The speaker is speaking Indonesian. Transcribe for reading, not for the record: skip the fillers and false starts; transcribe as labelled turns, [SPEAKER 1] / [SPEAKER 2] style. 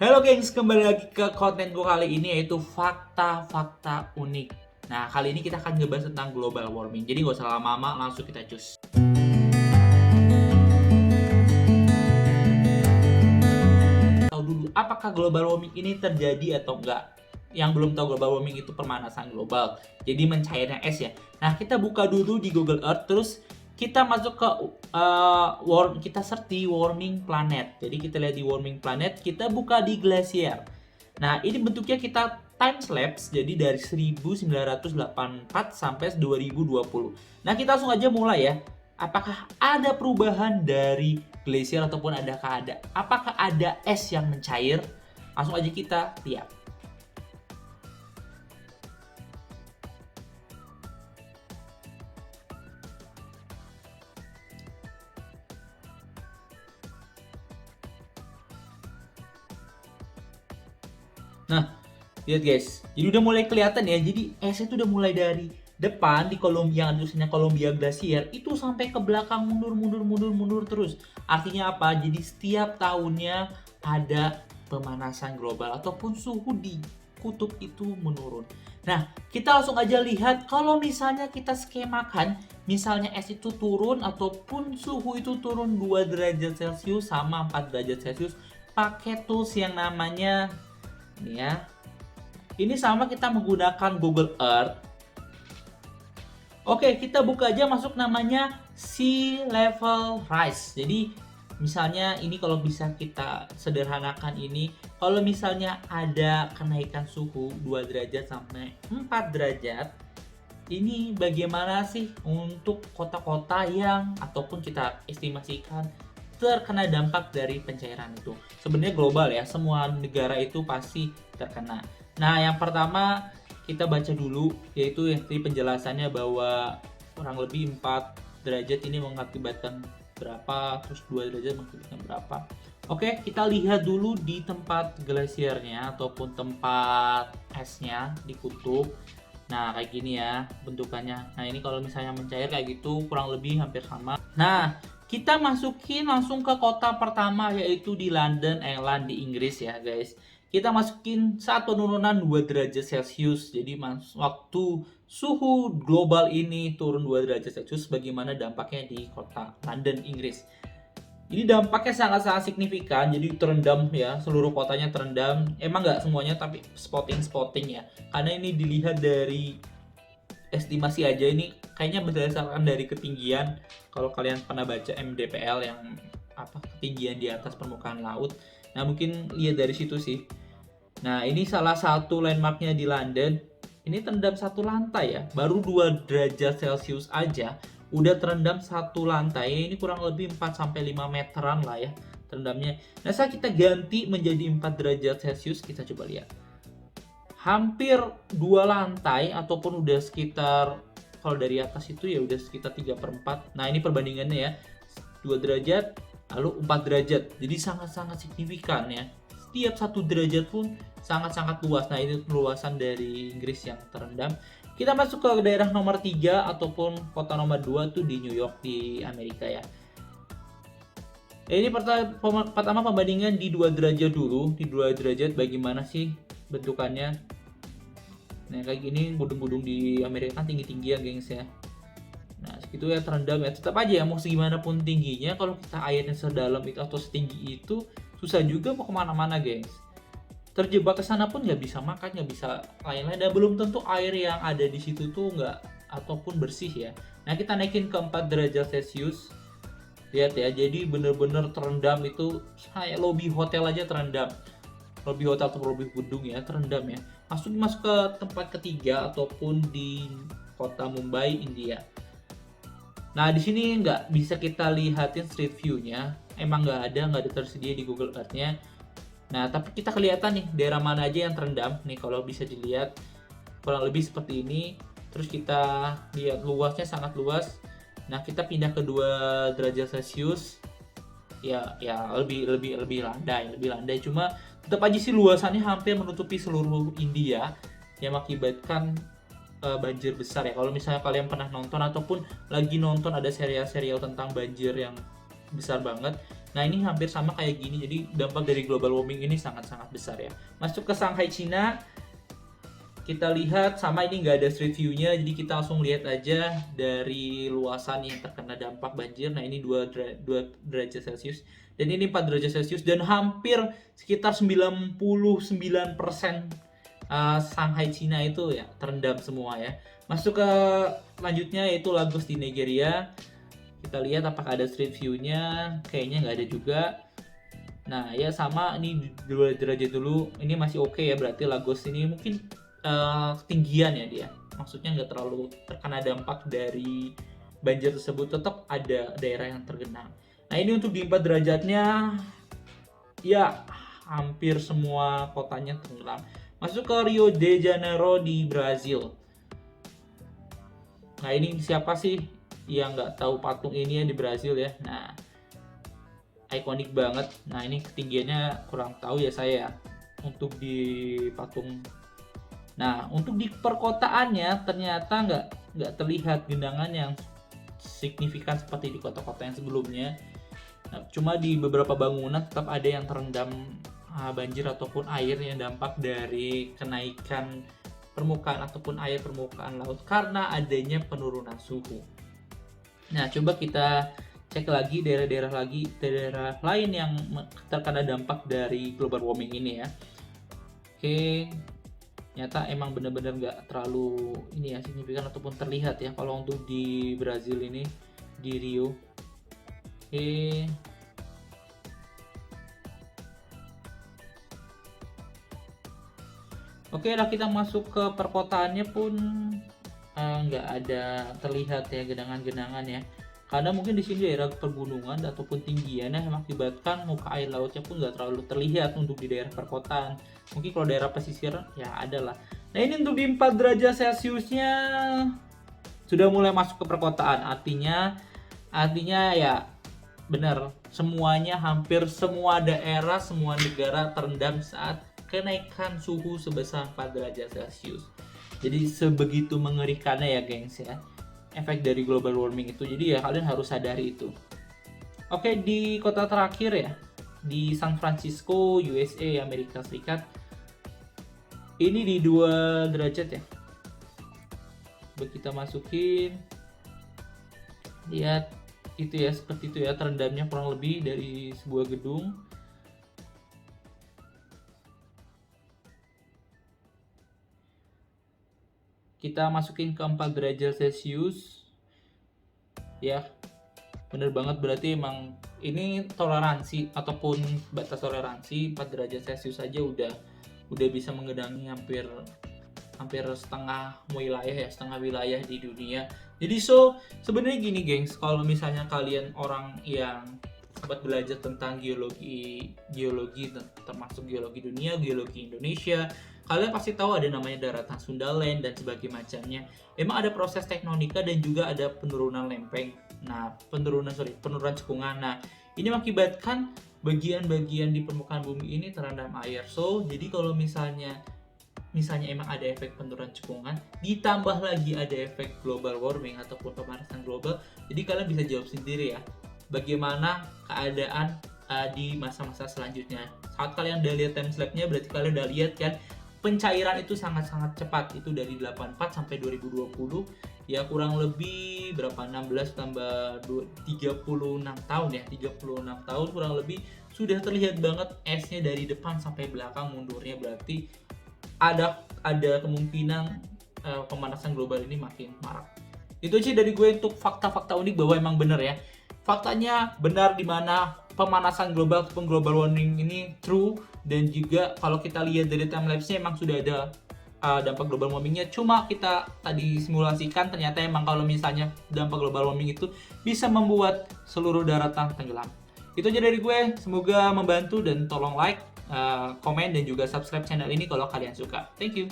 [SPEAKER 1] Halo gengs, kembali lagi ke kontenku kali ini yaitu fakta-fakta unik. Nah, kali ini kita akan ngebahas tentang global warming. Jadi nggak usah lama-lama, langsung kita cus. Tahu dulu, apakah global warming ini terjadi atau enggak? Yang belum tahu, global warming itu pemanasan global. Jadi mencairnya es ya. Nah, kita buka dulu di Google Earth, terus kita masuk ke kita search di warming planet. Jadi kita lihat di warming planet, kita buka di glacier. Nah, ini bentuknya kita time lapse, jadi dari 1984 sampai 2020. Nah, kita langsung aja mulai ya. Apakah ada perubahan dari glacier ataupun apakah ada es yang mencair? Langsung aja kita lihat. Nah, lihat guys. Jadi udah mulai kelihatan ya. Jadi esnya itu udah mulai dari depan di Columbia, yang tulisannya Columbia Glacier itu sampai ke belakang mundur terus. Artinya apa? Jadi setiap tahunnya ada pemanasan global ataupun suhu di kutub itu menurun. Nah, kita langsung aja lihat kalau misalnya kita skemakan, misalnya es itu turun ataupun suhu itu turun 2 derajat Celcius sama 4 derajat Celcius pakai tools yang namanya ini ya. Ini sama kita menggunakan Google Earth. Oke, kita buka aja masuk namanya sea level rise. Jadi misalnya ini kalau bisa kita sederhanakan ini, kalau misalnya ada kenaikan suhu 2 derajat sampai 4 derajat, ini bagaimana sih untuk kota-kota yang ataupun kita estimasikan terkena dampak dari pencairan itu. Sebenarnya global ya, semua negara itu pasti terkena. Nah, yang pertama kita baca dulu yaitu penjelasannya bahwa kurang lebih 4 derajat ini mengakibatkan berapa, terus 2 derajat mengakibatkan berapa. Oke, kita lihat dulu di tempat glasiernya ataupun tempat esnya di kutub. Nah, kayak gini ya bentukannya. Nah, ini kalau misalnya mencair kayak gitu kurang lebih hampir sama. Nah, kita masukin langsung ke kota pertama yaitu di London, England, di Inggris ya guys. Kita masukin saat penurunan 2 derajat Celcius. Jadi waktu suhu global ini turun 2 derajat Celcius, bagaimana dampaknya di kota London, Inggris. Ini dampaknya sangat-sangat signifikan, jadi terendam ya, seluruh kotanya terendam. Emang nggak semuanya, tapi spotting ya. Karena ini dilihat dari estimasi aja, ini kayaknya berdasarkan dari ketinggian. Kalau kalian pernah baca MDPL yang ketinggian di atas permukaan laut, nah mungkin lihat dari situ sih. Nah, ini salah satu landmarknya di London. Ini terendam satu lantai ya, baru 2 derajat Celcius aja udah terendam satu lantai. Ini kurang lebih 4 sampai 5 meteran lah ya terendamnya. Nah, saat kita ganti menjadi 4 derajat Celcius, kita coba lihat. Hampir 2 lantai ataupun udah sekitar, kalau dari atas itu ya udah sekitar 3/4. Nah, ini perbandingannya ya. 2 derajat lalu 4 derajat. Jadi sangat-sangat signifikan ya. Setiap 1 derajat pun sangat-sangat luas. Nah, ini luasan dari Inggris yang terendam. Kita masuk ke daerah nomor 3 ataupun kota nomor 2 tuh di New York di Amerika ya. Ini pertama pembandingan di 2 derajat dulu. Di 2 derajat bagaimana sih bentukannya. Nah, kayak gini gedung-gedung di Amerika kan tinggi-tinggi ya gengs ya. Nah, segitu ya terendam ya. Tetap aja ya, mau segimana pun tingginya, kalau kita airnya sedalam itu atau setinggi itu, susah juga mau kemana-mana gengs. Terjebak ke sana pun nggak bisa makan, nggak bisa lain-lain, dan belum tentu air yang ada di situ tuh nggak ataupun bersih ya. Nah, kita naikin ke 4 derajat Celcius. Lihat ya, jadi bener-bener terendam itu kayak lobby hotel aja terendam. Lobby hotel atau lobby gedung ya terendam ya. Masuk ke tempat ketiga ataupun di kota Mumbai, India. Nah, di sini nggak bisa kita lihatin street view-nya. Emang nggak ada tersedia di Google Earth-nya. Nah, tapi kita kelihatan nih daerah mana aja yang terendam. Nih kalau bisa dilihat kurang lebih seperti ini. Terus kita lihat luasnya sangat luas. Nah, kita pindah ke 2 derajat Celcius. Ya lebih landai. Cuma tetap aja sih luasannya hampir menutupi seluruh India yang mengakibatkan banjir besar ya. Kalau misalnya kalian pernah nonton ataupun lagi nonton ada serial-serial tentang banjir yang besar banget. Nah ini hampir sama kayak gini, jadi dampak dari global warming ini sangat-sangat besar ya. Masuk ke Shanghai Cina, kita lihat sama, ini nggak ada street view-nya, jadi kita langsung lihat aja dari luasan yang terkena dampak banjir. Nah ini 2 derajat Celcius, dan ini 4 derajat Celcius, dan hampir sekitar 99% Shanghai Cina itu ya terendam semua ya. Masuk ke lanjutnya yaitu Lagos di Nigeria. Kita lihat apakah ada street view-nya, kayaknya nggak ada juga. Nah ya sama, ini 2 derajat dulu, ini masih oke ya, berarti Lagos ini mungkin ketinggian ya dia, maksudnya nggak terlalu terkena dampak dari banjir tersebut, tetap ada daerah yang tergenang. Nah ini untuk di 4 derajatnya ya hampir semua kotanya tenggelam. Masuk ke Rio de Janeiro di Brazil. Nah ini siapa sih yang nggak tahu patung ini ya di Brazil ya. Nah ikonik banget. Nah ini ketinggiannya kurang tahu ya saya untuk di patung. Nah untuk di perkotaannya ternyata nggak terlihat genangan yang signifikan seperti di kota-kota yang sebelumnya. Nah, cuma di beberapa bangunan tetap ada yang terendam banjir ataupun air yang dampak dari kenaikan permukaan ataupun air permukaan laut karena adanya penurunan suhu. Nah, coba kita cek lagi daerah lain yang terkena dampak dari global warming ini ya. Oke, ternyata emang benar-benar nggak terlalu ini ya signifikan ataupun terlihat ya kalau untuk di Brazil ini, di Rio. Oke lah, kita masuk ke perkotaannya pun nggak ada terlihat ya genangan-genangan ya, karena mungkin di sini daerah pegunungan ataupun tinggian yang mengakibatkan muka air lautnya pun nggak terlalu terlihat untuk di daerah perkotaan. Mungkin kalau daerah pesisir ya ada lah. Nah ini untuk di 4 derajat Celciusnya sudah mulai masuk ke perkotaan, artinya ya benar, semuanya, hampir semua daerah, semua negara terendam saat kenaikan suhu sebesar 4 derajat Celcius. Jadi sebegitu mengerikannya ya gengs ya efek dari global warming itu. Jadi ya kalian harus sadari itu. Oke, di kota terakhir ya, di San Francisco, USA, Amerika Serikat. Ini di 2 derajat ya. Coba kita masukin. Lihat itu ya, seperti itu ya terendamnya kurang lebih dari sebuah gedung. Kita masukin ke 4 derajat Celcius ya, bener banget, berarti emang ini toleransi ataupun batas toleransi 4 derajat Celcius saja udah bisa menggenangi hampir setengah wilayah di dunia. Jadi sebenarnya gini gengs, kalau misalnya kalian orang yang sempat belajar tentang geologi termasuk geologi dunia, geologi Indonesia, kalian pasti tahu ada namanya daratan Sundaland dan sebagainya macamnya. Emang ada proses tektonika dan juga ada penurunan lempeng. Nah, penurunan cekungan. Nah, ini mengakibatkan bagian-bagian di permukaan bumi ini terendam air. Jadi kalau misalnya emang ada efek penurunan cekungan, ditambah lagi ada efek global warming ataupun pemanasan global, jadi kalian bisa jawab sendiri ya, bagaimana keadaan di masa-masa selanjutnya. Saat kalian udah lihat time lapse-nya, berarti kalian udah lihat kan pencairan itu sangat-sangat cepat, itu dari 84 sampai 2020 ya, kurang lebih berapa, 16 tambah 36 tahun ya, 36 tahun kurang lebih, sudah terlihat banget esnya dari depan sampai belakang mundurnya. Berarti ada kemungkinan pemanasan global ini makin marak. Itu aja dari gue untuk fakta-fakta unik bahwa emang bener ya, faktanya benar, di mana pemanasan global ataupun global warming ini true. Dan juga kalau kita lihat dari timelapse-nya emang sudah ada dampak global warmingnya, cuma kita tadi simulasikan ternyata emang kalau misalnya dampak global warming itu bisa membuat seluruh daratan tenggelam. Itu aja dari gue, semoga membantu, dan tolong like, komen, dan juga subscribe channel ini kalau kalian suka. Thank you.